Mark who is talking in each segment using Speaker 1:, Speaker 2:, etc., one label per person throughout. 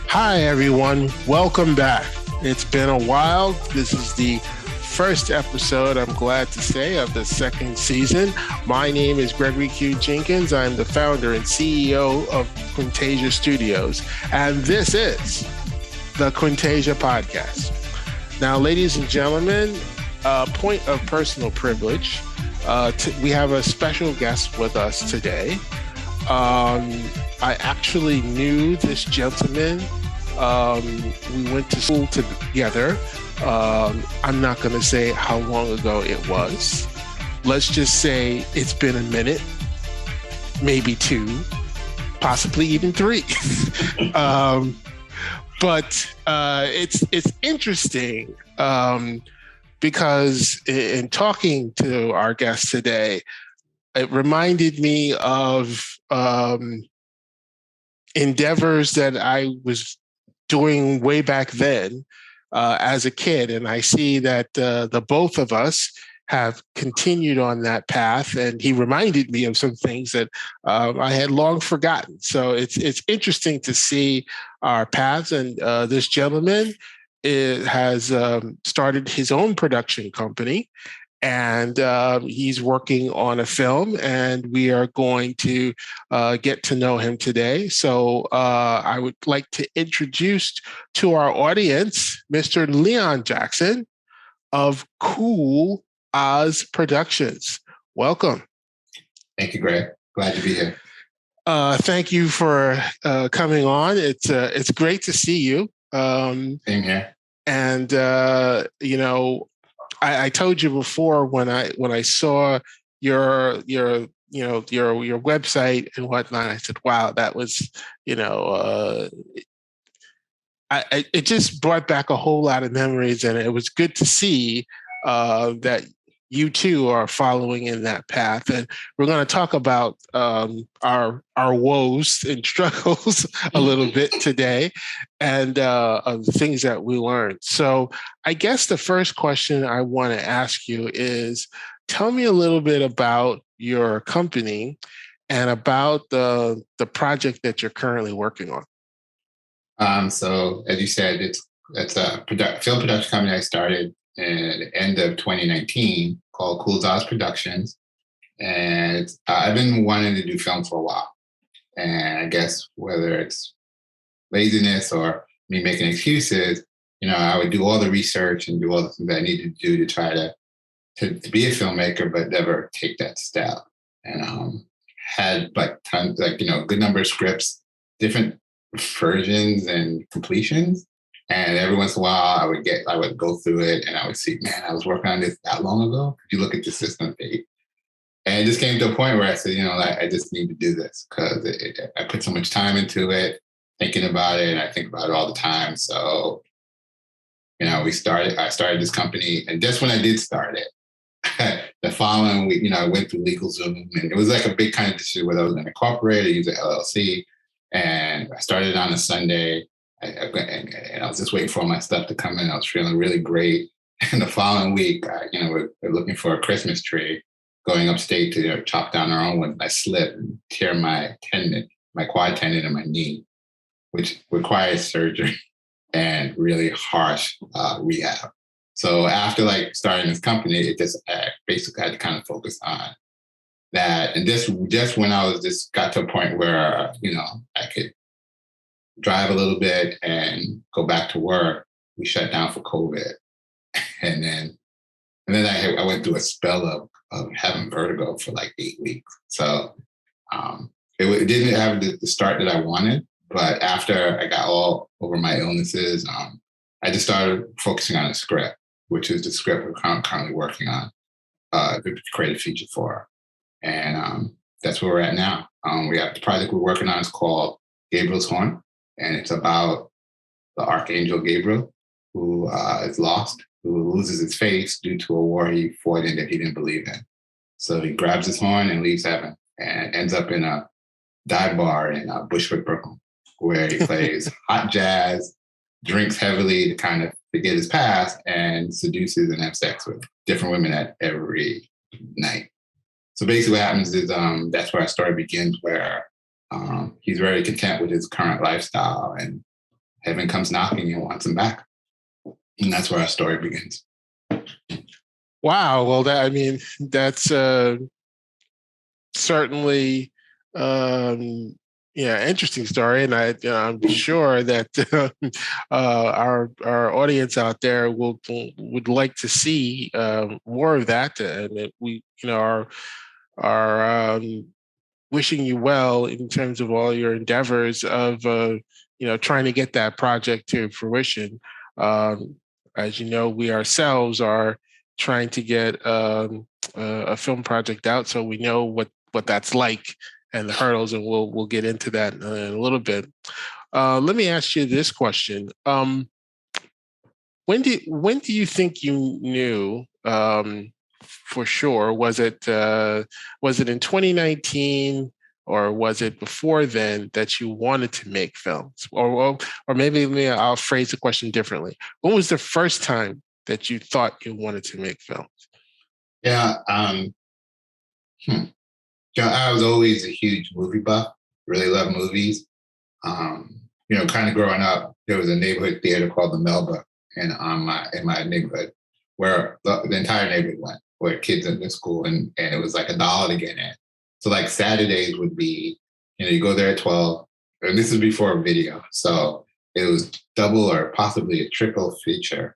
Speaker 1: Hi, everyone. Welcome back. It's been a while. This is the first episode, I'm glad to say, of the second season. My name is Gregory Q. Jenkins. I'm the founder and CEO of Quintasia Studios, and this is the Quintasia Podcast. Now, ladies and gentlemen, point of personal privilege, we have a special guest with us today. I actually knew this gentleman. We went to school together. I'm not going to say how long ago it was. Let's just say it's been a minute, maybe 2, possibly even 3. But it's interesting because in talking to our guest today, it reminded me of endeavors that I was doing way back then as a kid. And I see that the both of us have continued on that path. And he reminded me of some things that I had long forgotten. So it's interesting to see our paths. And this gentleman has started his own production company. And he's working on a film, and we are going to get to know him today. So I would like to introduce to our audience Mr. Leon Jackson of Cool Oz Productions. Welcome.
Speaker 2: Thank you, Greg. Glad to be here.
Speaker 1: Thank you for coming on. It's great to see you.
Speaker 2: Same here.
Speaker 1: And I told you before when I saw your website and whatnot, I said, "Wow, that was it just brought back a whole lot of memories, and it was good to see that you too are following in that path." And we're going to talk about our woes and struggles a little bit today, and of the things that we learned. So I guess the first question I want to ask you is, tell me a little bit about your company and about the project that you're currently working on.
Speaker 2: So as you said, it's a film production company I started at the end of 2019 called Cool Oz Productions. And I've been wanting to do film for a while. And I guess whether it's laziness or me making excuses, I would do all the research and do all the things I needed to do to try to be a filmmaker, but never take that step. And had tons, good number of scripts, different versions and completions. And every once in a while, I would go through it and I would see, man, I was working on this that long ago. Could you look at the system page? And it just came to a point where I said, I just need to do this because I put so much time into it, thinking about it, and I think about it all the time. So, I started this company, and just when I did start it, the following week, I went through LegalZoom, and it was like a big kind of decision whether I was going to incorporate or use an LLC. And I started on a Sunday. And I was just waiting for all my stuff to come in. I was feeling really great. And the following week, we're looking for a Christmas tree, going upstate to chop down our own one. I slipped and tear my quad tendon in my knee, which requires surgery and really harsh rehab. So after starting this company, it just basically had to kind of focus on that. And just when I was just got to a point where, I could drive a little bit and go back to work, we shut down for COVID. And then I went through a spell of having vertigo for 8 weeks. So it didn't have the start that I wanted. But after I got all over my illnesses, I just started focusing on a script, which is the script we're currently working on to create a feature for. And that's where we're at now. We have the project we're working on is called Gabriel's Horn, and it's about the Archangel Gabriel, who is lost, who loses his face due to a war he fought in that he didn't believe in. So he grabs his horn and leaves heaven and ends up in a dive bar in Bushwick, Brooklyn, where he plays hot jazz, drinks heavily to kind of forget his past, and seduces and has sex with different women at every night. So basically what happens is that's where our story begins, where he's very content with his current lifestyle and heaven comes knocking and wants him back. And that's where our story begins.
Speaker 1: Wow. Well, that's certainly interesting story, and I'm sure that our audience out there would like to see more of that, and we are wishing you well in terms of all your endeavors of trying to get that project to fruition. As you know, we ourselves are trying to get a film project out, so we know what that's like and the hurdles, and we'll get into that in a little bit. Let me ask you this question: when do you think you knew for sure? Was it in 2019, or was it before then that you wanted to make films? Or maybe I'll phrase the question differently. When was the first time that you thought you wanted to make films?
Speaker 2: Yeah. I was always a huge movie buff, really loved movies. Kind of growing up, there was a neighborhood theater called the Melba in my neighborhood, where the entire neighborhood went, where kids in the school, and it was like $1 to get in. So like Saturdays would be, you go there at 12, and this is before video. So it was double or possibly a triple feature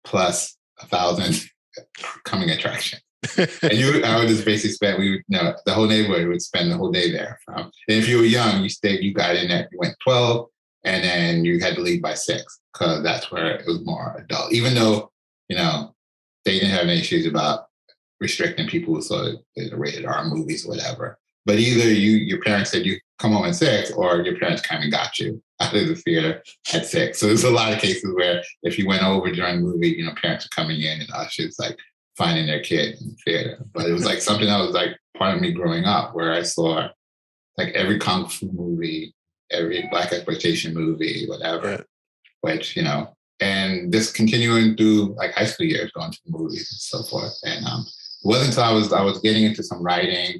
Speaker 2: plus 1,000 coming attraction. And I would just basically the whole neighborhood would spend the whole day there. And if you were young, you got in you went 12, and then you had to leave by 6, because that's where it was more adult. Even though, they didn't have any issues about restricting people who saw the rated R movies or whatever. But either your parents said you come home at 6, or your parents kind of got you out of the theater at 6. So there's a lot of cases where if you went over during the movie, parents are coming in and ushers like finding their kid in the theater. But it was like something that was like part of me growing up, where I saw like every kung fu movie, every black exploitation movie, whatever, which, and this continuing through like high school years, going to the movies and so forth. And it wasn't until I was getting into some writing,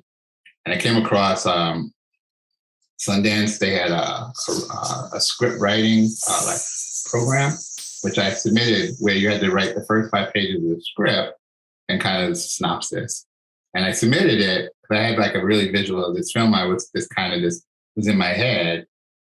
Speaker 2: and I came across Sundance. They had a script writing like program, which I submitted, where you had to write the first 5 pages of the script and kind of synopsis. And I submitted it because I had like a really visual of this film. This was in my head,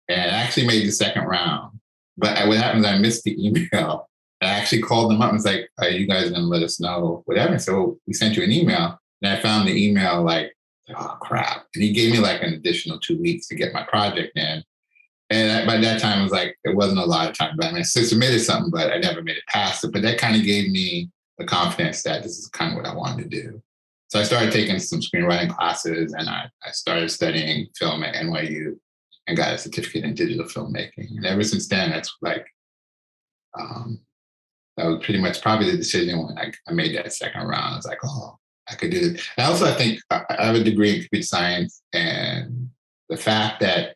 Speaker 2: and I actually made the second round. But what happened is I missed the email. I actually called them up and was like, "Are you guys going to let us know whatever?" So we sent you an email, and I found the email like, oh crap. And he gave me like an additional 2 weeks to get my project in. And by that time, it was like, it wasn't a lot of time. But I submitted something, but I never made it past it. But that kind of gave me the confidence that this is kind of what I wanted to do. So I started taking some screenwriting classes, and I started studying film at NYU and got a certificate in digital filmmaking. And ever since then, that's like, that was pretty much probably the decision when I made that second round. I was like, oh, I could do it. And also, I think I have a degree in computer science, and the fact that,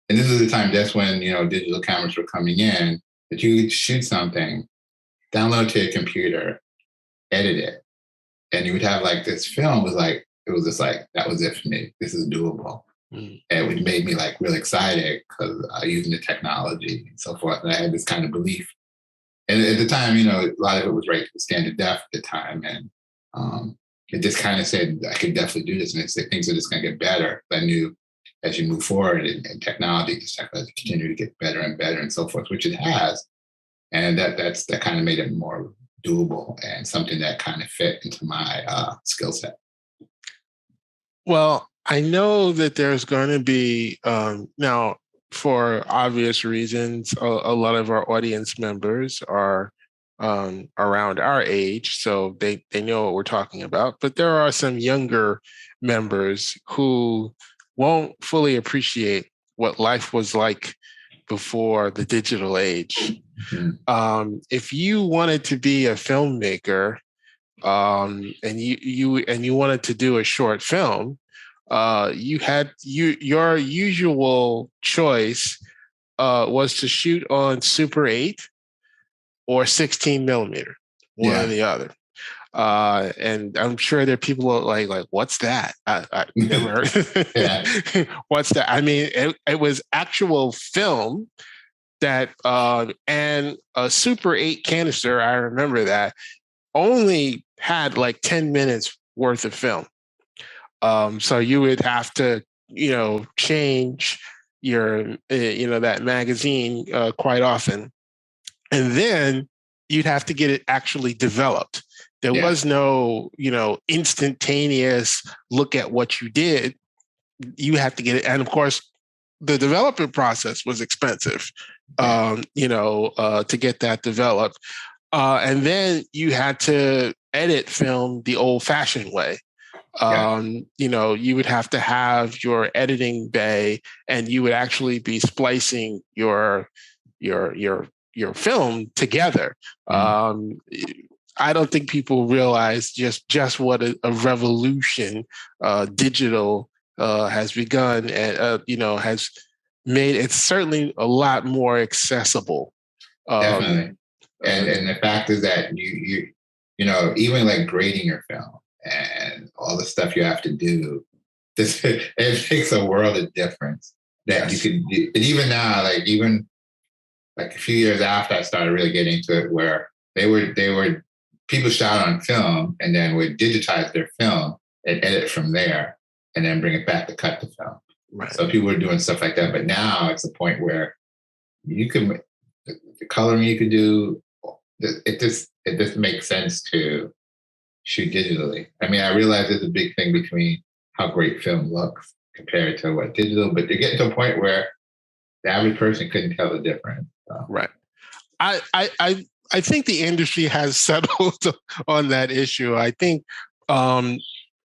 Speaker 2: and this is the time, that's when, digital cameras were coming in, that you could shoot something, download it to your computer, edit it, and you would have like this film it was just like, that was it for me. This is doable. Mm. And it made me like really excited because using the technology and so forth. And I had this kind of belief. And at the time, a lot of it was right to standard def at the time. And it just kind of said, I could definitely do this. And things are just going to get better. I knew as you move forward in technology, just have to continue to get better and better and so forth, which it has. And that kind of made it more doable and something that kind of fit into my skill set.
Speaker 1: Well, I know that there's going to be, now, for obvious reasons, a lot of our audience members are around our age, so they know what we're talking about. But there are some younger members who won't fully appreciate what life was like before the digital age. If you wanted to be a filmmaker, and you wanted to do a short film, your usual choice was to shoot on Super 8 or 16 millimeter, one or the other. And I'm sure there are people like, what's that? I never heard. What's that? I mean, it was actual film that, and a Super 8 canister, I remember that, only had like 10 minutes worth of film. So you would have to, change your, that magazine quite often. And then you'd have to get it actually developed. There was no, instantaneous look at what you did. You have to get it. And of course, the development process was expensive, to get that developed. And then you had to edit film the old-fashioned way. You would have to have your editing bay, and you would actually be splicing your film together. I don't think people realize just what a revolution digital has begun, and has made it certainly a lot more accessible.
Speaker 2: Definitely. And the fact is that you even like grading your film and all the stuff you have to do, it makes a world of difference. That you could, and even now, even a few years after I started really getting into it, where they were people shot on film and then would digitize their film and edit from there and then bring it back to cut the film.
Speaker 1: Right.
Speaker 2: So people were doing stuff like that, but now it's a point where you can, the coloring you could do, it just makes sense to shoot digitally. I mean, I realize there's a big thing between how great film looks compared to what digital, but they're getting to a point where the average person couldn't tell the difference. So.
Speaker 1: Right. I think the industry has settled on that issue. I think a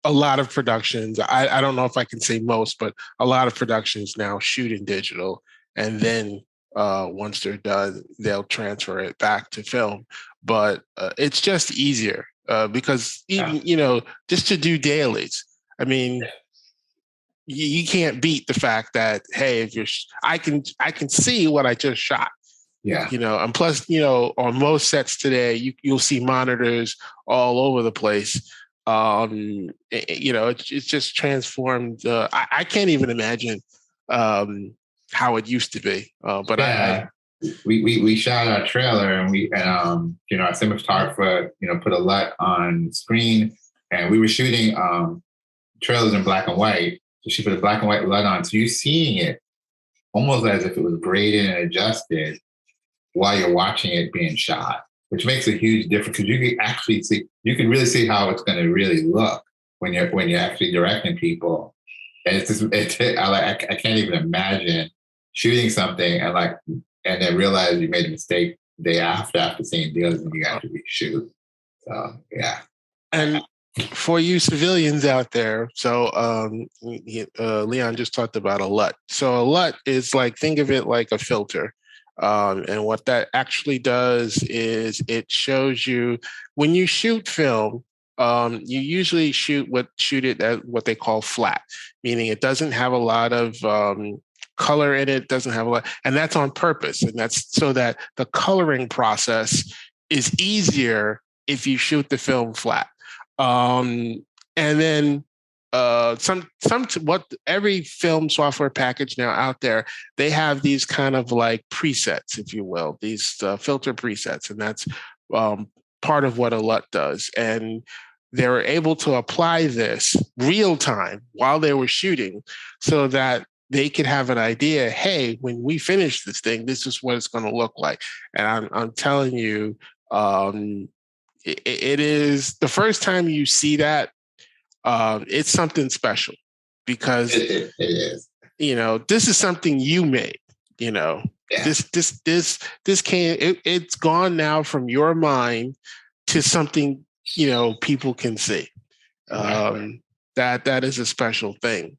Speaker 1: lot of productions, I don't know if I can say most, but a lot of productions now shoot in digital, and then once they're done, they'll transfer it back to film. But it's just easier because even, just to do dailies. I mean, you can't beat the fact that, hey, I can see what I just shot.
Speaker 2: Yeah.
Speaker 1: And plus, on most sets today, you'll see monitors all over the place. It's just transformed. I can't even imagine how it used to be. But
Speaker 2: yeah. We shot our trailer and our cinematographer, put a LUT on screen, and we were shooting trailers in black and white. So she put a black and white LUT on. So you're seeing it almost as if it was graded and adjusted while you're watching it being shot, which makes a huge difference because you can actually see, you can really see how it's going to really look when you're actually directing people. And it's just, I can't even imagine shooting something and then realize you made a mistake the day after seeing deals and you have to reshoot. So yeah.
Speaker 1: And for you civilians out there, so Leon just talked about a LUT. So a LUT is think of it like a filter. And what that actually does is it shows you when you shoot film, you usually shoot it at what they call flat, meaning it doesn't have a lot of color in it, doesn't have a lot, and that's on purpose. And that's so that the coloring process is easier if you shoot the film flat. And then what every film software package now out there, they have these kind of presets, if you will, these filter presets, and that's part of what a LUT does. And they were able to apply this real time while they were shooting, so that they could have an idea. Hey, when we finish this thing, this is what it's going to look like. And I'm telling you, it is the first time you see that. It's something special because
Speaker 2: it is.
Speaker 1: This is something you made. Yeah.
Speaker 2: Yeah.
Speaker 1: This can't. It's gone now from your mind to something people can see.
Speaker 2: Exactly.
Speaker 1: That is a special thing.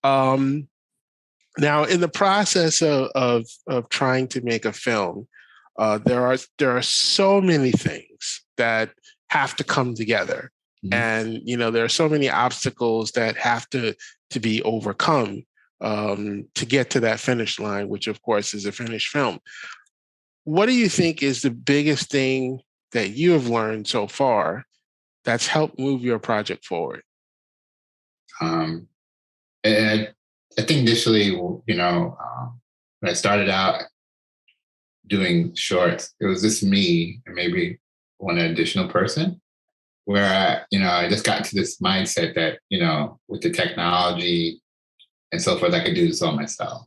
Speaker 1: Now, in the process of trying to make a film, there are so many things that have to come together,
Speaker 2: Mm-hmm.
Speaker 1: and there are so many obstacles that have to be overcome to get to that finish line, which of course is a finished film. What do you think is the biggest thing that you have learned so far that's helped move your project forward?
Speaker 2: And I think initially, when I started out doing shorts, it was just me and maybe one additional person where I just got to this mindset that, with the technology and so forth, I could do this all myself.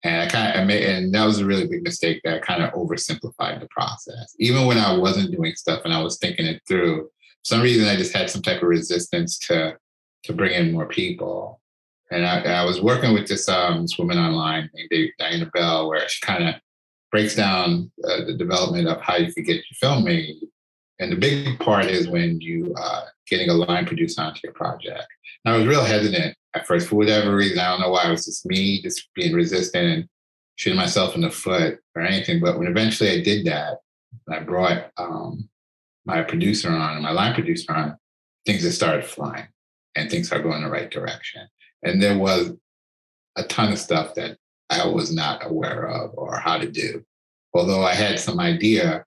Speaker 2: And I made, and that was a really big mistake that I kind of oversimplified the process. Even when I wasn't doing stuff and I was thinking it through, for some reason I just had some type of resistance to bring in more people. And I was working with this woman online named Diana Bell, where she kind of breaks down the development of how you could get your film made. And the big part is when you getting a line producer onto your project. And I was real hesitant at first for whatever reason. I don't know why. It was just me just being resistant and shooting myself in the foot or anything. But when eventually I did that, I brought my producer on, my line producer on, things just started flying and things started going in the right direction. And there was a ton of stuff that I was not aware of or how to do. Although I had some idea,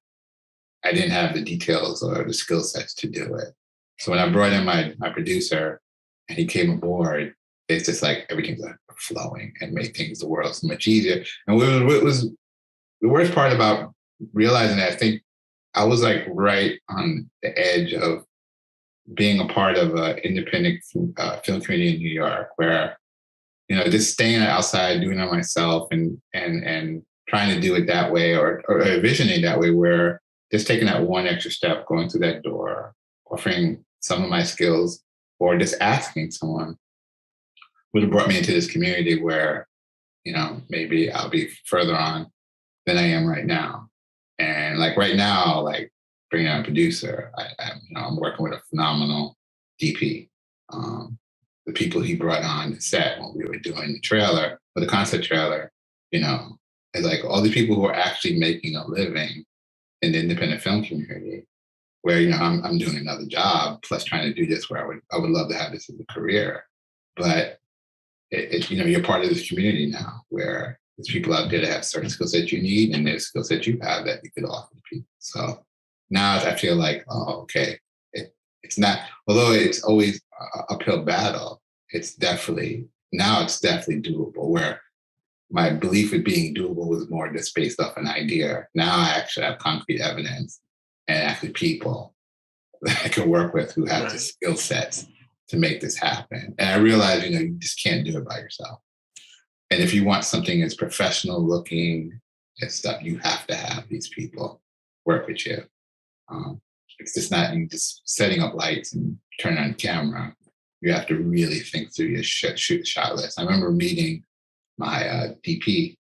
Speaker 2: I didn't have the details or the skill sets to do it. So when I brought in my producer and he came aboard, it's just like everything's like flowing and made things the world so much easier. And what was the worst part about realizing that, I think I was like right on the edge of being a part of an independent film community in New York, where just staying outside, doing it myself, and trying to do it that way, or envisioning that way, where just taking that one extra step, going through that door, offering some of my skills, or just asking someone would have brought me into this community where, maybe I'll be further on than I am right now. And like right now, like bringing on a producer, I'm working with a phenomenal DP. The people he brought on the set when we were doing the trailer, or the concept trailer, is like all the people who are actually making a living in the independent film community, where I'm doing another job plus trying to do this, where I would love to have this as a career, but you're part of this community now, where there's people out there that have certain skill sets you need, and there's skill sets you have that you could offer to people. So now I feel like, oh, okay, it's not, although it's always an uphill battle, it's definitely doable. Where my belief in being doable was more just based off an idea. Now I actually have concrete evidence and actually people that I can work with who have the skill sets to make this happen. And I realize, you just can't do it by yourself. And if you want something as professional looking and stuff, you have to have these people work with you. It's just not you just setting up lights and turning on the camera. You have to really think through your shoot shot list. I remember meeting my DP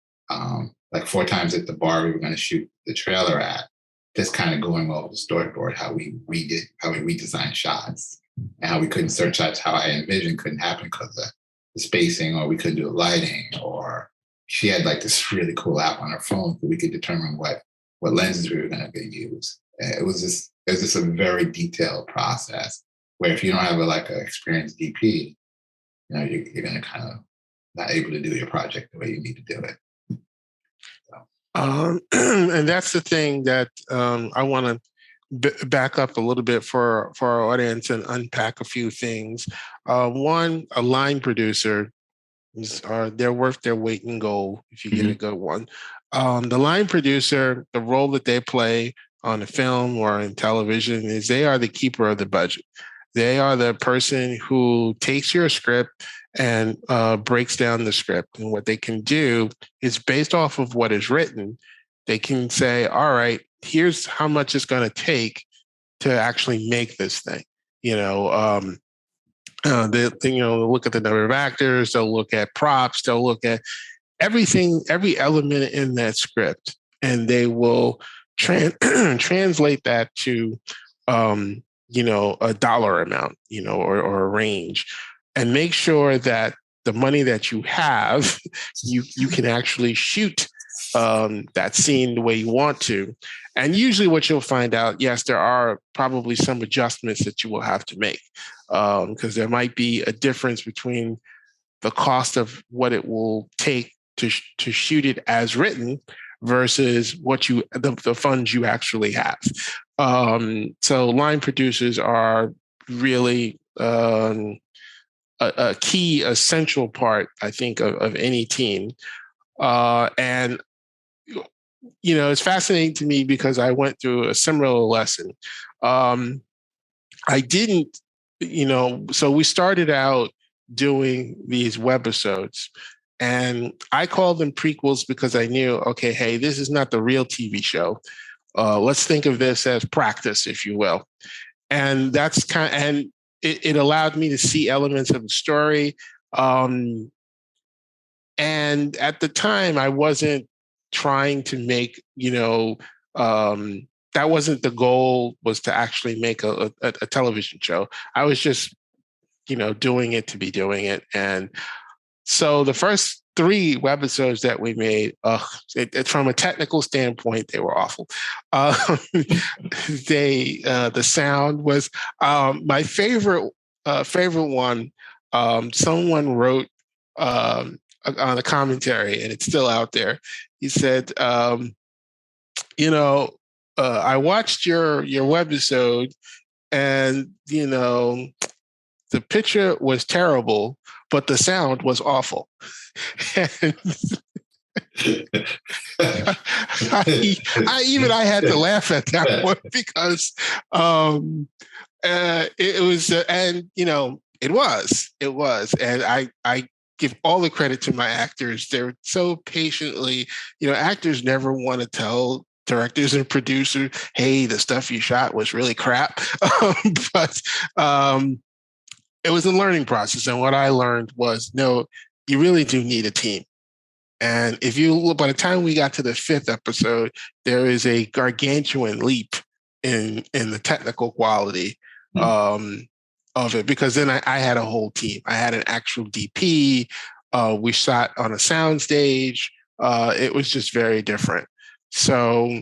Speaker 2: like 4 times at the bar we were going to shoot the trailer at, just kind of going over the storyboard, how we redesigned shots, and how we couldn't search shots how I envisioned couldn't happen because of the spacing, or we couldn't do the lighting, or she had like this really cool app on her phone so we could determine what lenses we were going to use. It was just a very detailed process, where if you don't have an experienced DP, you're going to kind of not able to do your project the way you need to do it.
Speaker 1: And that's the thing that I want to back up a little bit for our audience and unpack a few things. One, a line producer, they're worth their weight in gold if you get a good one. The line producer, the role that they play on a film or in television is they are the keeper of the budget. They are the person who takes your script and breaks down the script. And what they can do is, based off of what is written, they can say, all right, here's how much it's going to take to actually make this thing. They'll look at the number of actors, they'll look at props, they'll look at every element in that script, and they will translate that to, a dollar amount, or a range, and make sure that the money that you have, you can actually shoot that scene the way you want to. And usually what you'll find out, yes, there are probably some adjustments that you will have to make, because there might be a difference between the cost of what it will take to shoot it as written versus the funds you actually have. So line producers are really a key, essential part, I think, of any team. And it's fascinating to me because I went through a similar lesson. I didn't, so we started out doing these webisodes, and I called them prequels because I knew, okay, hey, this is not the real TV show. Let's think of this as practice, if you will. And that's and it allowed me to see elements of the story. And at the time, I wasn't trying to make, that wasn't the goal, was to actually make a television show. I was just, doing it to be doing it. And so the first 3 webisodes that we made, from a technical standpoint, they were awful. The sound was my favorite one. Someone wrote on a commentary, and it's still out there. He said, I watched your webisode, and the picture was terrible, but the sound was awful. And I had to laugh at that one because it was, and it was, and I give all the credit to my actors. They're so patiently, actors never want to tell directors and producers, hey, the stuff you shot was really crap. But it was a learning process. And what I learned was, no, you really do need a team. And if you look, by the time we got to the 5th episode, there is a gargantuan leap in the technical quality of it, because then I had a whole team. I had an actual DP. We shot on a sound stage. It was just very different. So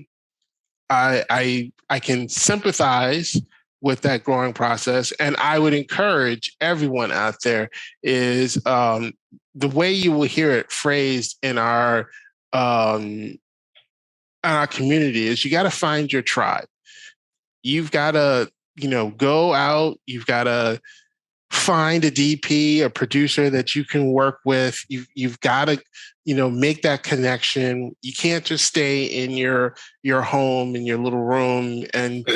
Speaker 1: I can sympathize with that growing process. And I would encourage everyone out there is the way you will hear it phrased in our community is, you got to find your tribe. You've got to, go out. You've got to find a DP, a producer that you can work with. You've got to, make that connection. You can't just stay in your home, in your little room, and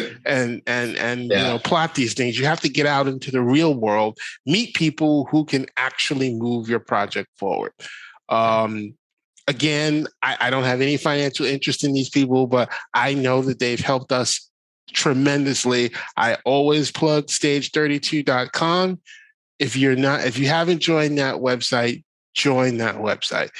Speaker 1: plot these things. You have to get out into the real world, meet people who can actually move your project forward. Again, I don't have any financial interest in these people, but I know that they've helped us tremendously. I always plug stage32.com. If you haven't joined that website, join that website.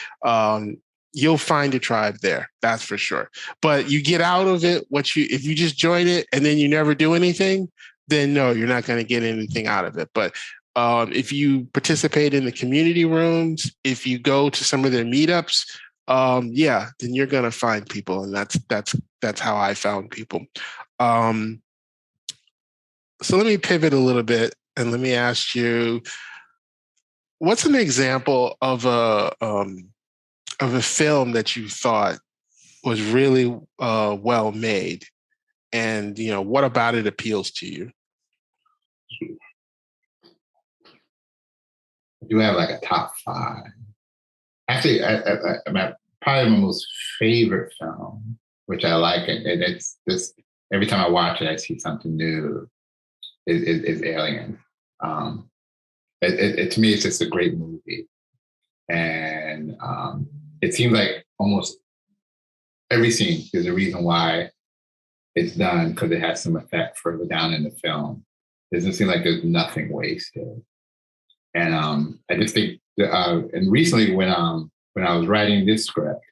Speaker 1: You'll find a tribe there, that's for sure. But you get out of it if you just join it and then you never do anything, then no, you're not going to get anything out of it. But if you participate in the community rooms, if you go to some of their meetups, then you're going to find people, and that's how I found people. So let me pivot a little bit, and let me ask you, what's an example of a film that you thought was really well made, and what about it appeals to you?
Speaker 2: I do have like a top 5. Actually, probably my most favorite film, which I like, and it's this. Every time I watch it, I see something new. Is Alien. To me, it's just a great movie, and it seems like almost every scene, there's a reason why it's done, because it has some effect further down in the film. It doesn't seem like there's nothing wasted. And I just think, and recently when when I was writing this script,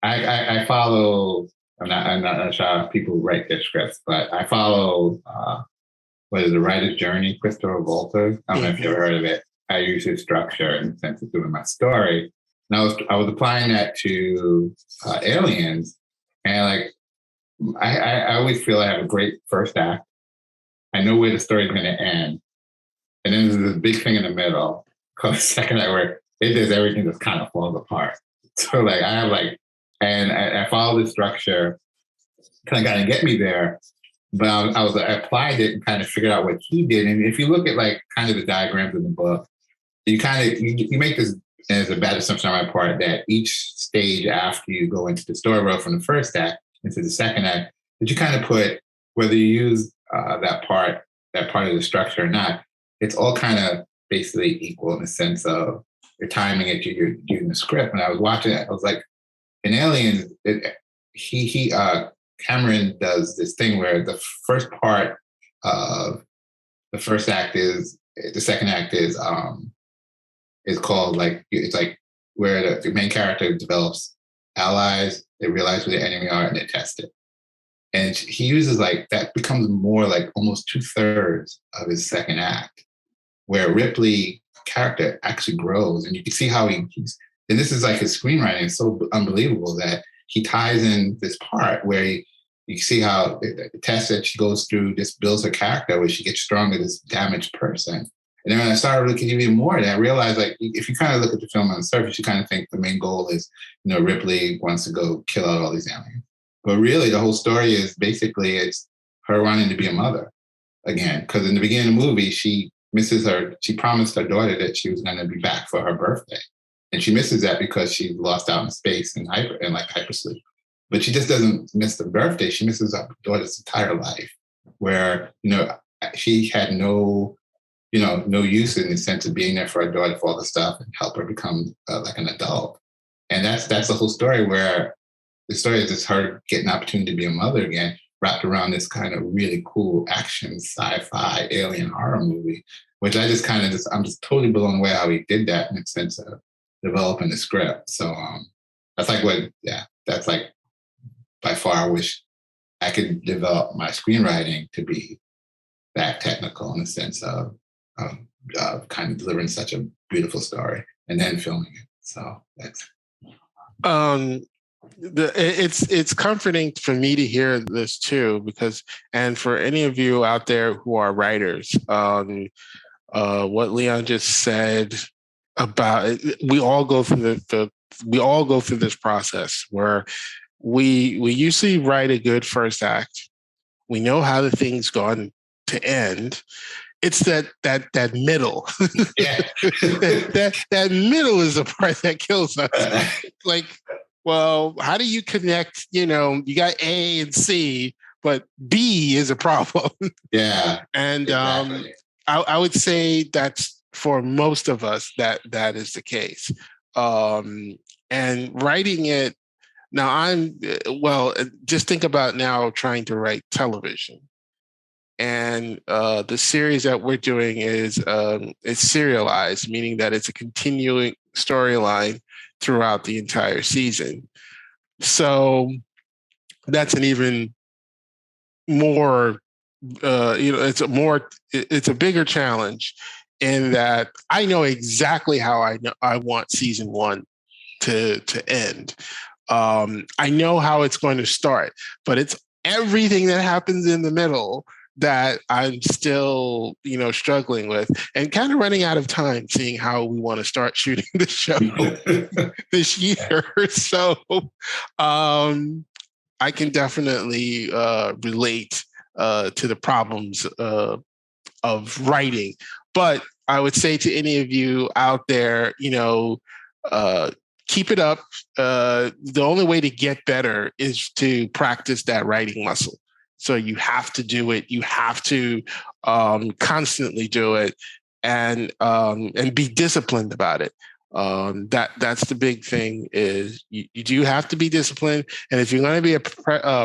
Speaker 2: I follow. I'm not sure how people write their scripts, but I follow what is the writer's journey, Christopher Volter. I don't know if you've heard of it. I use his structure in the sense of doing my story. And I was applying that to Aliens, and like I always feel I have a great first act. I know where the story's going to end, and then there's this big thing in the middle called the second act where it does everything just kind of falls apart. So like I have like, and I follow the structure, kind of got to get me there. But I applied it and kind of figured out what he did. And if you look at like kind of the diagrams in the book, you kind of you make this as a bad assumption on my part that each stage after you go into the story road from the first act into the second act, that you kind of put whether you use that part of the structure or not, it's all kind of basically equal in the sense of the timing that you're doing the script. When I was watching it, I was like, in Aliens, Cameron does this thing where the first part of the first act is the second act is called like it's like where the main character develops allies, they realize who the enemy are, and they test it. And he uses like that becomes more like almost 2/3 of his second act, where Ripley character actually grows, and you can see how he's. And this is like his screenwriting is so unbelievable that he ties in this part where you see how the test that she goes through just builds her character where she gets stronger, this damaged person. And then when I started looking even more, I realized like if you kind of look at the film on the surface, you kind of think the main goal is, Ripley wants to go kill out all these aliens. But really the whole story is basically it's her wanting to be a mother again. Because in the beginning of the movie, she promised her daughter that she was going to be back for her birthday. And she misses that because she's lost out in space and hypersleep. But she just doesn't miss the birthday. She misses her daughter's entire life, where she had no use in the sense of being there for her daughter for all the stuff and help her become like an adult. And that's the whole story. Where the story is just her getting an opportunity to be a mother again, wrapped around this kind of really cool action sci-fi alien horror movie, which I'm just totally blown away how he did that in the sense of developing the script. So that's like by far I wish I could develop my screenwriting to be that technical in the sense of kind of delivering such a beautiful story and then filming it. So that's
Speaker 1: it's comforting for me to hear this too, because, and for any of you out there who are writers, what Leon just said about we all go through this process where we usually write a good first act. We know how the thing's going to end. It's that middle.
Speaker 2: Yeah.
Speaker 1: that middle is the part that kills us. Like, well, how do you connect? You got A and C, but B is a problem.
Speaker 2: Yeah.
Speaker 1: And
Speaker 2: exactly.
Speaker 1: I would say that's for most of us that is the case. And writing it now, just think about now trying to write television. And the series that we're doing is it's serialized, meaning that it's a continuing storyline throughout the entire season. So that's an even more, it's a bigger challenge in that I know exactly how I want season 1 to end. I know how it's going to start, but it's everything that happens in the middle that I'm still, struggling with and kind of running out of time, seeing how we want to start shooting the show this year. So I can definitely relate to the problems of writing. But I would say to any of you out there, keep it up. The only way to get better is to practice that writing muscle. So you have to do it. You have to constantly do it, and be disciplined about it. That's the big thing. Is you do have to be disciplined, and if you're going to be a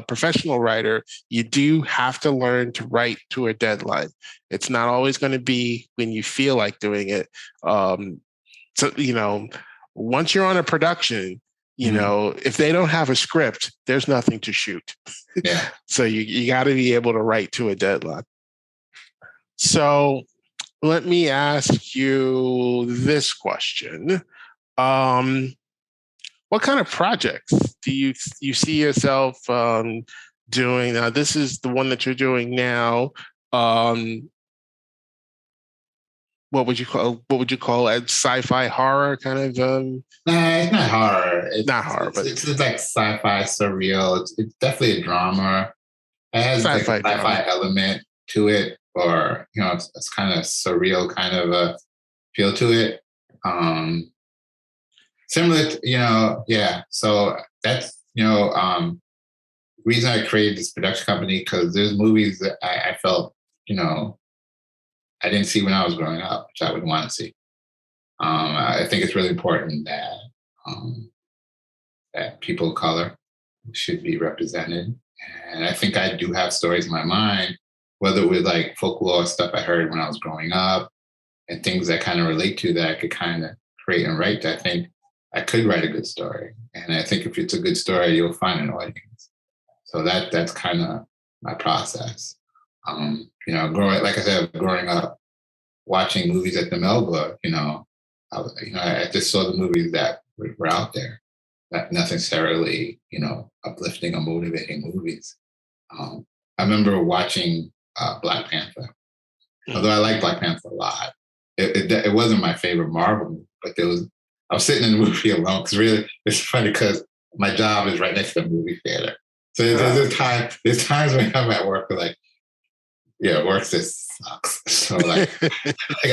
Speaker 1: professional writer, you do have to learn to write to a deadline. It's not always going to be when you feel like doing it. once you're on a production, if they don't have a script, there's nothing to shoot.
Speaker 2: Yeah.
Speaker 1: So you got to be able to write to a deadline. So let me ask you this question. What kind of projects do you see yourself doing? Now, this is the one that you're doing now. What would you call it? Sci-fi horror kind of?
Speaker 2: Nah, it's not horror.
Speaker 1: Not horror, but
Speaker 2: it's like sci-fi surreal. It's definitely a drama. It has like a sci-fi element to it, or it's kind of surreal kind of a feel to it. Similar to, yeah. So that's reason I created this production company, because there's movies that I felt I didn't see when I was growing up, which I would want to see. I think it's really important that that people of color should be represented. And I think I do have stories in my mind, whether with like folklore stuff I heard when I was growing up and things that kind of relate to that I could kind of create and write. I think I could write a good story. And I think if it's a good story, you'll find an audience. So that's kind of my process. Like I said, growing up, watching movies at the Melba, I just saw the movies that were out there, not necessarily, uplifting or motivating movies. I remember watching Black Panther. Although I like Black Panther a lot, it wasn't my favorite Marvel movie, but I was sitting in the movie alone, because really, it's funny because my job is right next to the movie theater. So there's times when I'm at work, like, work just sucks. So like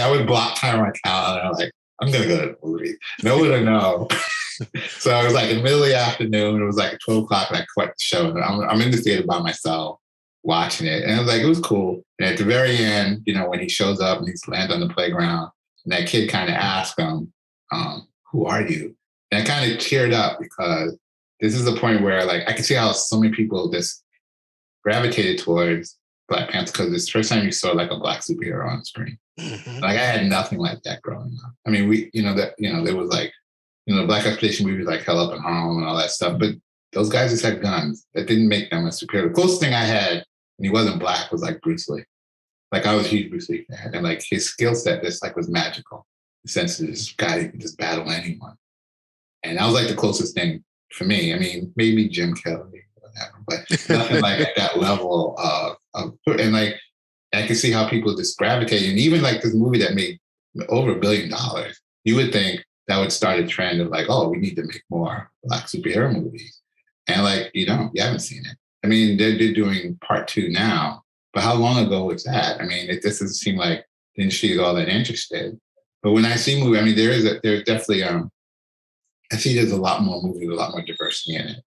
Speaker 2: I would block time on my calendar. I'm like, I'm gonna go to the movie. No one will know. So it was like in the middle of the afternoon. It was like 12 o'clock, and I quit the show. And I'm in the theater by myself watching it, and it was cool. And at the very end, when he shows up and he's landed on the playground, and that kid kind of asks him, "Who are you?" And I kind of teared up, because this is the point where like I could see how so many people just gravitated towards Black Panther, because it's the first time you saw like a Black superhero on screen. Mm-hmm. Like I had nothing like that growing up. I mean, there was like, Black exploitation movies like Hell Up in Harlem and all that stuff, but those guys just had guns. That didn't make them a superhero. The closest thing I had, and he wasn't Black, was like Bruce Lee. Like I was a huge Bruce Lee fan, and like his skill set just like was magical. The sense of this guy who could just battle anyone, and that was like the closest thing for me. I mean, maybe Jim Kelly, whatever, but nothing like at that level of and like I can see how people just gravitate. And even like this movie that made over $1 billion, you would think that would start a trend of like, oh, we need to make more Black superhero movies. And like, you haven't seen it. I mean, they're doing part 2 now, but how long ago was that? I mean, it just doesn't seem like the industry is all that interested. But when I see movies, I mean, there's definitely, I see there's a lot more movies, a lot more diversity in it.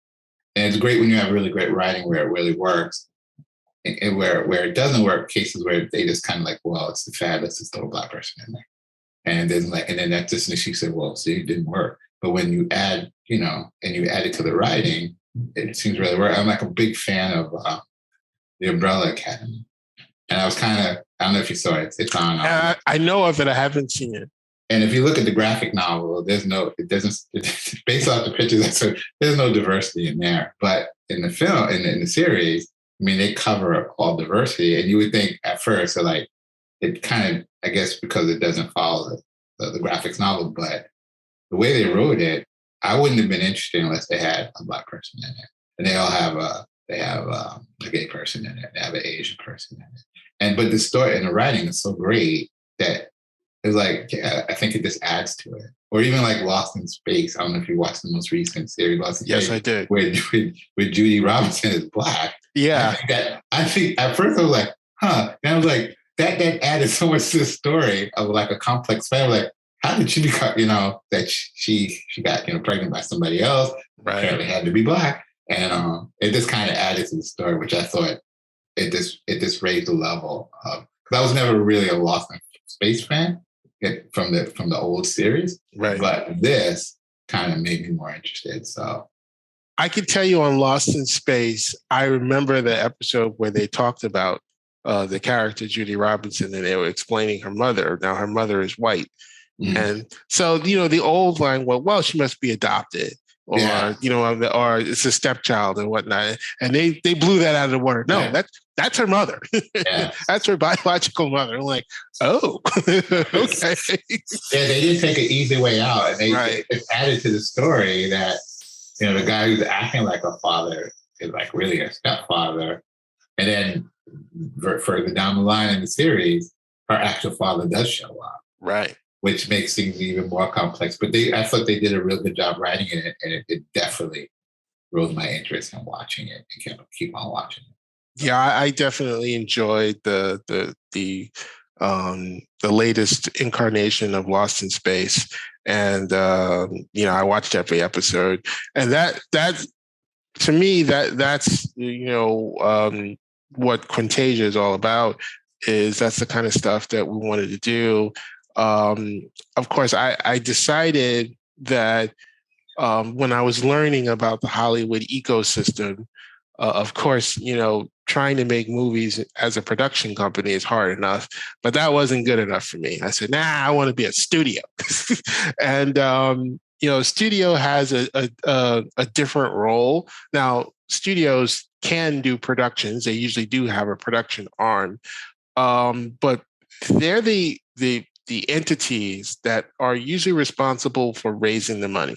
Speaker 2: And it's great when you have really great writing where it really works. And where it doesn't work, cases where they just kind of like, well, it's the fad, let's just throw a Black person in there. And then that's just an issue. You say, well, see, it didn't work. But when you add, and you add it to the writing, it seems really work. I'm like a big fan of The Umbrella Academy. And I was I don't know if you saw it. It's on.
Speaker 1: I know of it. I haven't seen it.
Speaker 2: And if you look at the graphic novel, based off the pictures, there's no diversity in there. But in the film, in the series, I mean, they cover all diversity, and you would think at first, so like, it kind of, I guess, because it doesn't follow the graphics novel, but the way they wrote it, I wouldn't have been interested unless they had a Black person in it, and they all have a gay person in it, they have an Asian person in it, but the story and the writing is so great that it's like, yeah, I think it just adds to it. Or even like Lost in Space. I don't know if you watched the most recent series, Lost in Space.
Speaker 1: Yes, I did.
Speaker 2: Where Judy Robinson is Black.
Speaker 1: Yeah.
Speaker 2: I think at first I was like, huh. And I was like, that added so much to the story of like a complex family. Like, how did she become, that she got, pregnant by somebody else? Right. Apparently had to be Black. And it just kind of added to the story, which I thought it just raised the level of, because I was never really a Lost in Space fan from the old series.
Speaker 1: Right.
Speaker 2: But this kind of made me more interested. So
Speaker 1: I could tell you on Lost in Space, I remember the episode where they talked about the character Judy Robinson, and they were explaining her mother. Now her mother is white,
Speaker 2: Mhm.
Speaker 1: And so, the old line, well, she must be adopted, or
Speaker 2: Yeah.
Speaker 1: or it's a stepchild and whatnot. And they blew that out of the water. No,
Speaker 2: Yeah.
Speaker 1: that's her mother.
Speaker 2: Yes.
Speaker 1: That's her biological mother. I'm like, oh, okay,
Speaker 2: Yeah, they did take an easy way out, and
Speaker 1: right,
Speaker 2: it added to the story that the guy who's acting like a father is like really a stepfather, and then further down the line in the series, her actual father does show up,
Speaker 1: right.
Speaker 2: which makes things even more complex. But I thought they did a real good job writing it, and it definitely rose my interest in watching it and keep on watching it.
Speaker 1: Yeah, I definitely enjoyed the latest incarnation of Lost in Space, and I watched every episode, and that to me that's what Quintasia is all about. Is that's the kind of stuff that we wanted to do. Of course, I decided that when I was learning about the Hollywood ecosystem, of course, trying to make movies as a production company is hard enough, but that wasn't good enough for me. I said, nah, I want to be a studio. And, studio has a different role. Now, studios can do productions. They usually do have a production arm, but they're the entities that are usually responsible for raising the money.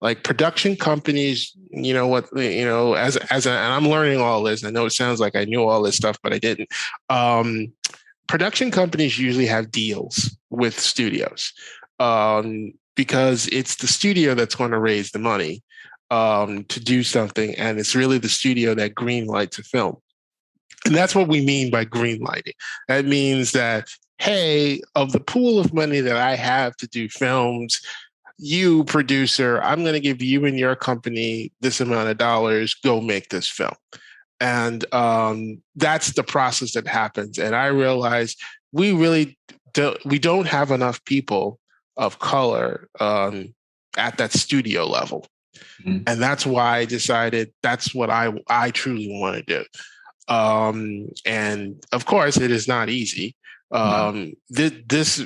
Speaker 1: Like production companies, and I'm learning all this. I know it sounds like I knew all this stuff, but I didn't. Um, Production companies usually have deals with studios, because it's the studio that's going to raise the money to do something, and it's really the studio that greenlights a film. And that's what we mean by greenlighting. That means that, hey, of the pool of money that I have to do films, you producer, I'm going to give you and your company this amount of dollars, go make this film. And that's the process that happens. And I realized we don't have enough people of color at that studio level.
Speaker 2: Mhm.
Speaker 1: And that's why I decided that's what I truly want to do. And of course, it is not easy.
Speaker 2: No.
Speaker 1: This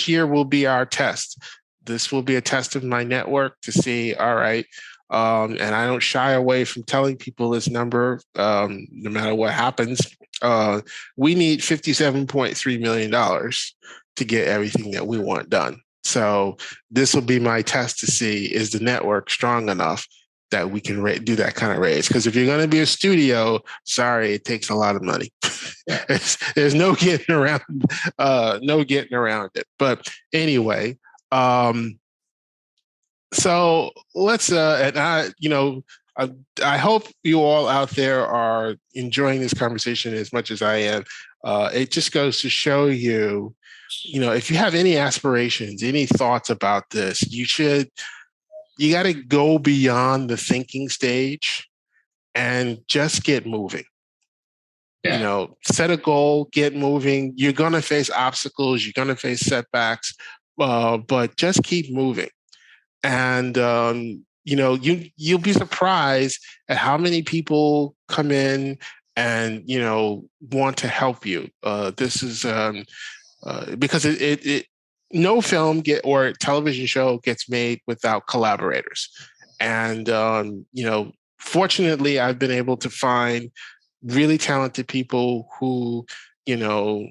Speaker 1: year will be our test. This will be a test of my network to see, all right. And I don't shy away from telling people this number, no matter what happens. We need $57.3 million to get everything that we want done. So this will be my test to see, is the network strong enough that we can do that kind of raise? Because if you're going to be a studio, sorry, it takes a lot of money. There's no getting around, no getting around it. But anyway, so let's and I hope you all out there are enjoying this conversation as much as I am. It just goes to show you, if you have any aspirations, any thoughts about this, you got to go beyond the thinking stage and just get moving.
Speaker 2: Yeah.
Speaker 1: Set a goal, get moving. You're going to face obstacles, you're going to face setbacks, but just keep moving. And you'll be surprised at how many people come in and want to help you. This is because it no film or television show gets made without collaborators. And fortunately, I've been able to find really talented people who, you know,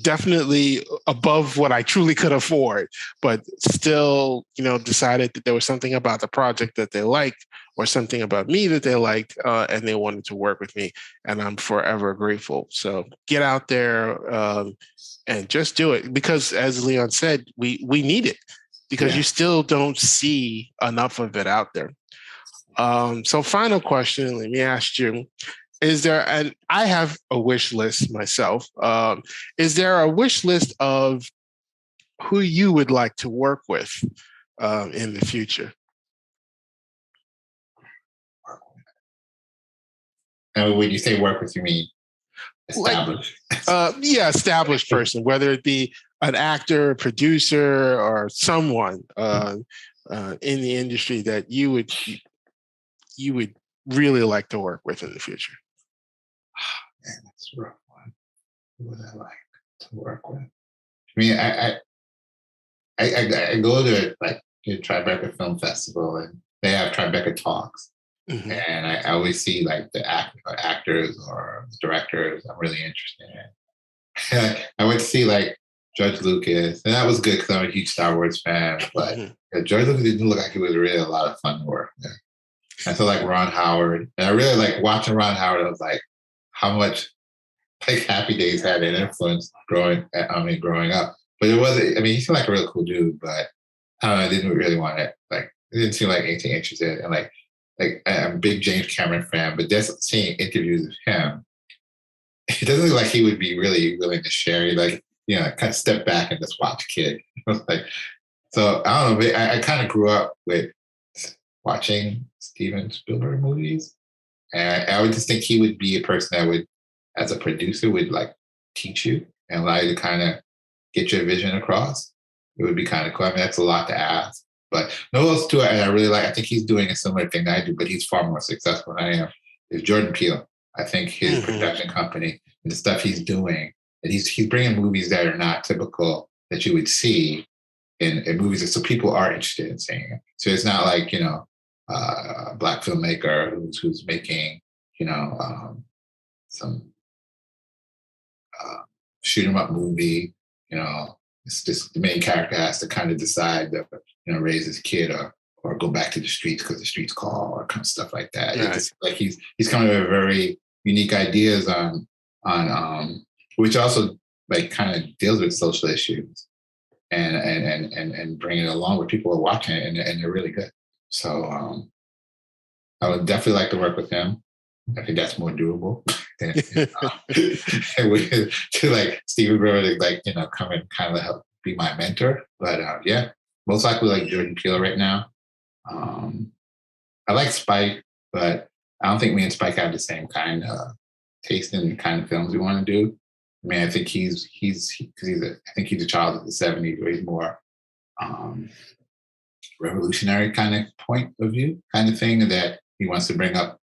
Speaker 1: definitely above what I truly could afford, but still, decided that there was something about the project that they liked, or something about me that they liked, and they wanted to work with me. And I'm forever grateful. So get out there and just do it, because, as Leon said, we need it, because you still don't see enough of it out there. So, final question. Let me ask you: is there, and I have a wish list myself, is there a wish list of who you would like to work with in the future?
Speaker 2: And when you say work with, you mean
Speaker 1: Like,
Speaker 2: established?
Speaker 1: yeah, established person, whether it be an actor, a producer, or someone in the industry that you would really like to work with in the future.
Speaker 2: Man, that's a rough one. Who would I like to work with? I mean, I go to like the Tribeca Film Festival, and they have Tribeca Talks. Mm-hmm. And I always see like the actors or directors I'm really interested in. I went to see like George Lucas, and that was good because I'm a huge Star Wars fan. But George Lucas didn't look like it was really a lot of fun to work with. And so like Ron Howard, and I really like watching Ron Howard. I was like, how much like Happy Days had an influence growing up. But it wasn't. I mean, he seemed like a real cool dude, but I don't know. I didn't really want it. Like, it didn't seem like anything interested. And like I'm a big James Cameron fan, but just seeing interviews of him, it doesn't look like he would be really willing to share. He like, kind of step back and just watch kid. Like, so I don't know. I kind of grew up with watching Steven Spielberg movies, and I would just think he would be a person that would, as a producer, would like teach you and allow you to kind of get your vision across. It would be kind of cool. I mean, that's a lot to ask. But no else to it, and I really like. I think he's doing a similar thing that I do, but he's far more successful than I am. Is Jordan Peele? I think his production company and the stuff he's doing, and he's bringing movies that are not typical that you would see in movies, so people are interested in seeing it. So it's not like a black filmmaker who's making some shoot 'em up movie. It's just the main character has to kind of decide to raise his kid or go back to the streets because the streets call, or kind of stuff like that. Right. It's like he's coming with very unique ideas on which also like kind of deals with social issues and bringing it along where people are watching it and they're really good. So I would definitely like to work with him. I think that's more doable than to like Steven Spielberg, like come and kind of help be my mentor. But most likely like Jordan Peele right now. I like Spike, but I don't think me and Spike have the same kind of taste in the kind of films we want to do. I mean, I think he's a child of the '70s, where he's more revolutionary kind of point of view, kind of thing, that he wants to bring up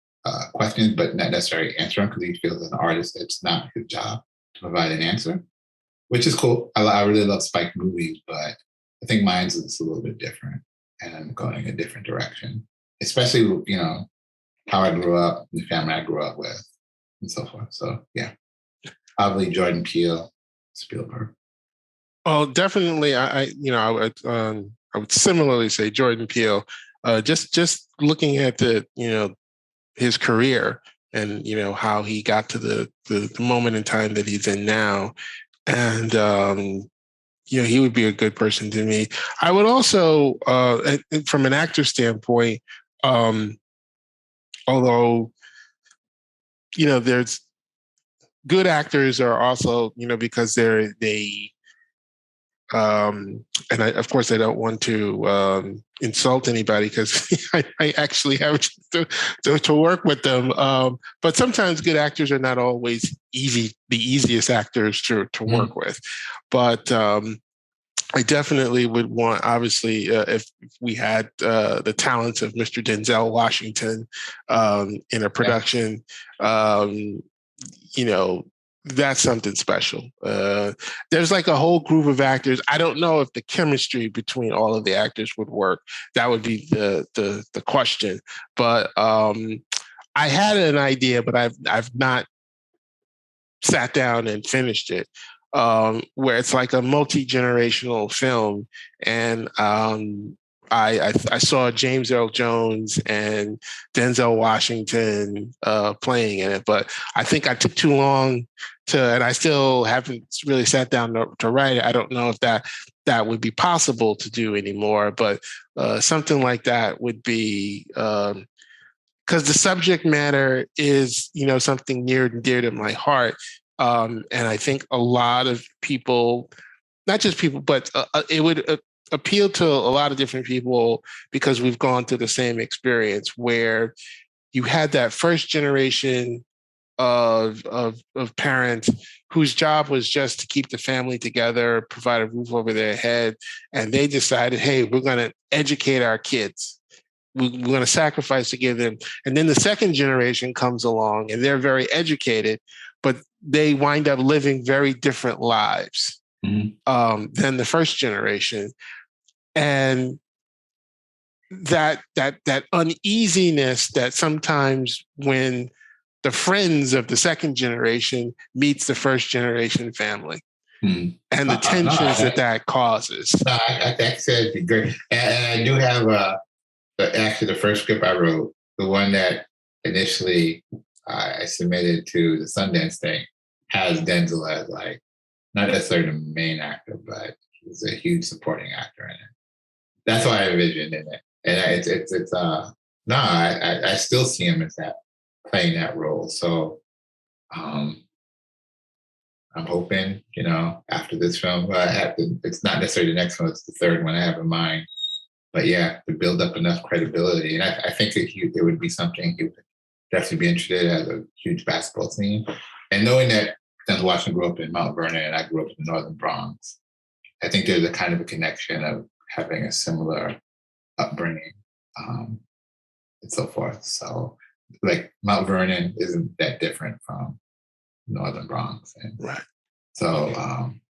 Speaker 2: questions, but not necessarily answer them, because he feels as an artist it's not his job to provide an answer, which is cool. I really love Spike movies, but I think mine's is a little bit different, and I'm going a different direction, especially how I grew up, the family I grew up with, and so forth. So yeah, probably Jordan Peele, Spielberg.
Speaker 1: Oh, definitely. I would similarly say Jordan Peele. Just looking at his career and how he got to the moment in time that he's in now, and he would be a good person to me. I would also, from an actor standpoint, although there's good actors are also because they and of course I don't want to insult anybody, because I actually have to work with them. But sometimes good actors are not always the easiest actors to work with. But I definitely would want, obviously, if we had the talents of Mr. Denzel Washington in a production, that's something special. There's like a whole group of actors. I don't know if the chemistry between all of the actors would work. That would be the question. But I had an idea, but I've not sat down and finished it. Where it's like a multi-generational film, and I saw James Earl Jones and Denzel Washington playing in it, but I think I took too long and I still haven't really sat down to write it. I don't know if that would be possible to do anymore, but something like that would be, because the subject matter is, something near and dear to my heart. And I think a lot of people, not just people, but it would appeal to a lot of different people, because we've gone through the same experience where you had that first generation of parents whose job was just to keep the family together, provide a roof over their head. And they decided, hey, we're going to educate our kids. We're going to sacrifice to give them. And then the second generation comes along and they're very educated, but they wind up living very different lives than the first generation. And that uneasiness that sometimes when the friends of the second generation meets the first generation family, and the tensions that causes.
Speaker 2: I said it'd be great. And I do have actually the first script I wrote, the one that initially I submitted to the Sundance thing, has Denzel as like not necessarily the main actor, but he's a huge supporting actor in it. That's why I envisioned in it, and I still see him as that playing that role. So I'm hoping, after this film, it's not necessarily the next one, it's the third one I have in mind. But yeah, to build up enough credibility. And I think it would be something he would definitely be interested in as a huge basketball team. And knowing that Denzel Washington grew up in Mount Vernon and I grew up in the Northern Bronx, I think there's a kind of a connection of having a similar upbringing and so forth. So like Mount Vernon isn't that different from Northern Bronx. And
Speaker 1: right.
Speaker 2: So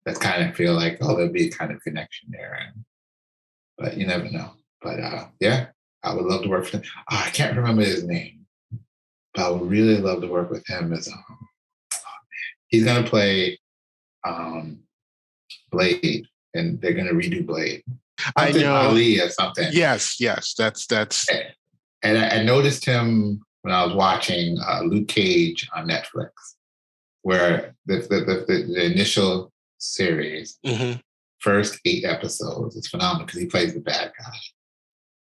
Speaker 2: that's kind of feel like, there'll be a kind of connection there. But you never know. But yeah, I would love to work with him. I can't remember his name, but I would really love to work with him as he's going to play Blade, and they're going to redo Blade.
Speaker 1: I know
Speaker 2: Ali or something.
Speaker 1: Yes, that's.
Speaker 2: And I noticed him when I was watching Luke Cage on Netflix, where the initial series, first 8 episodes, it's phenomenal because he plays the bad guy.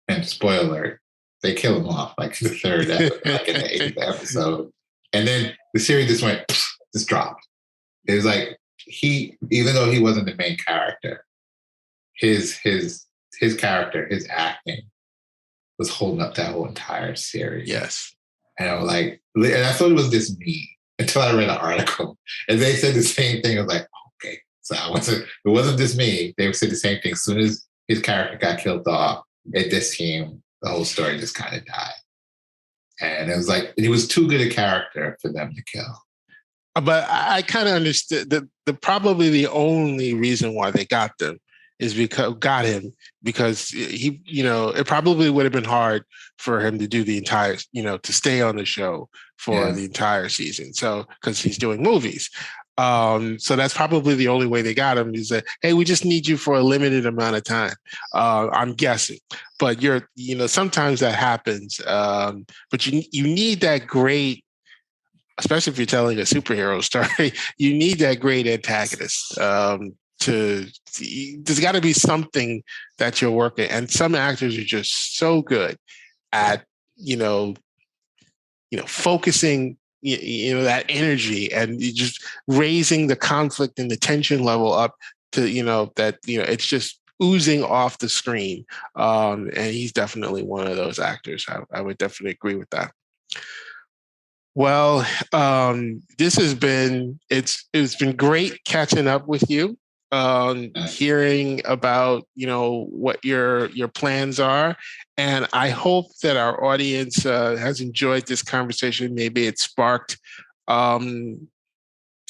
Speaker 2: And spoiler alert, they kill him off like the third episode, like in the 8th episode. And then the series just dropped. It was like even though he wasn't the main character, his character, his acting was holding up that whole entire series.
Speaker 1: Yes.
Speaker 2: And I was like, and I thought it was just me until I read an article. And they said the same thing. I was like, okay. So it wasn't just me. They said the same thing. As soon as his character got killed off, it just seemed the whole story just kind of died. And it was like, he was too good a character for them to kill.
Speaker 1: But I kind of understood that probably the only reason why they got him because he, it probably would have been hard for him to do the entire, to stay on the show for the entire season. So, because he's doing movies. So that's probably the only way they got him is that, hey, we just need you for a limited amount of time. I'm guessing, but sometimes that happens. But you need that great, especially if you're telling a superhero story, you need that great antagonist. There's got to be something that you're working, and some actors are just so good at focusing that energy and just raising the conflict and the tension level up to it's just oozing off the screen, and he's definitely one of those actors. I would definitely agree with that. Well, it's been great catching up with you. Hearing about what your plans are, and I hope that our audience has enjoyed this conversation. Maybe it sparked some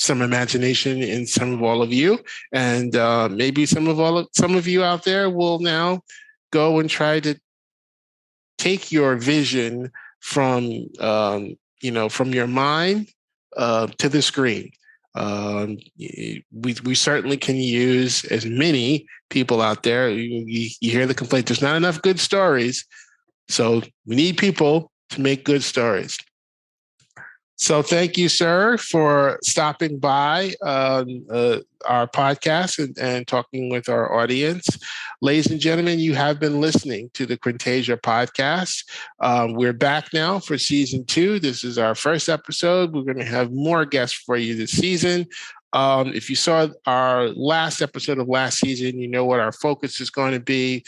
Speaker 1: imagination in some of all of you, and maybe some of you out there will now go and try to take your vision from your mind to the screen. We certainly can use as many people out there. You hear the complaint, there's not enough good stories. So we need people to make good stories. So thank you, sir, for stopping by our podcast and talking with our audience. Ladies and gentlemen, you have been listening to the Quintasia podcast. We're back now for season 2. This is our first episode. We're going to have more guests for you this season. If you saw our last episode of last season, you know what our focus is going to be.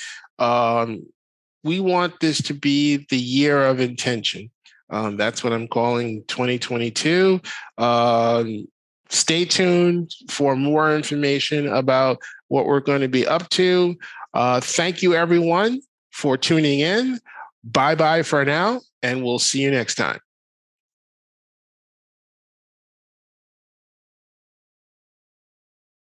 Speaker 1: We want this to be the year of intention. That's what I'm calling 2022. Stay tuned for more information about what we're going to be up to. Thank you, everyone, for tuning in. Bye-bye for now, and we'll see you next time.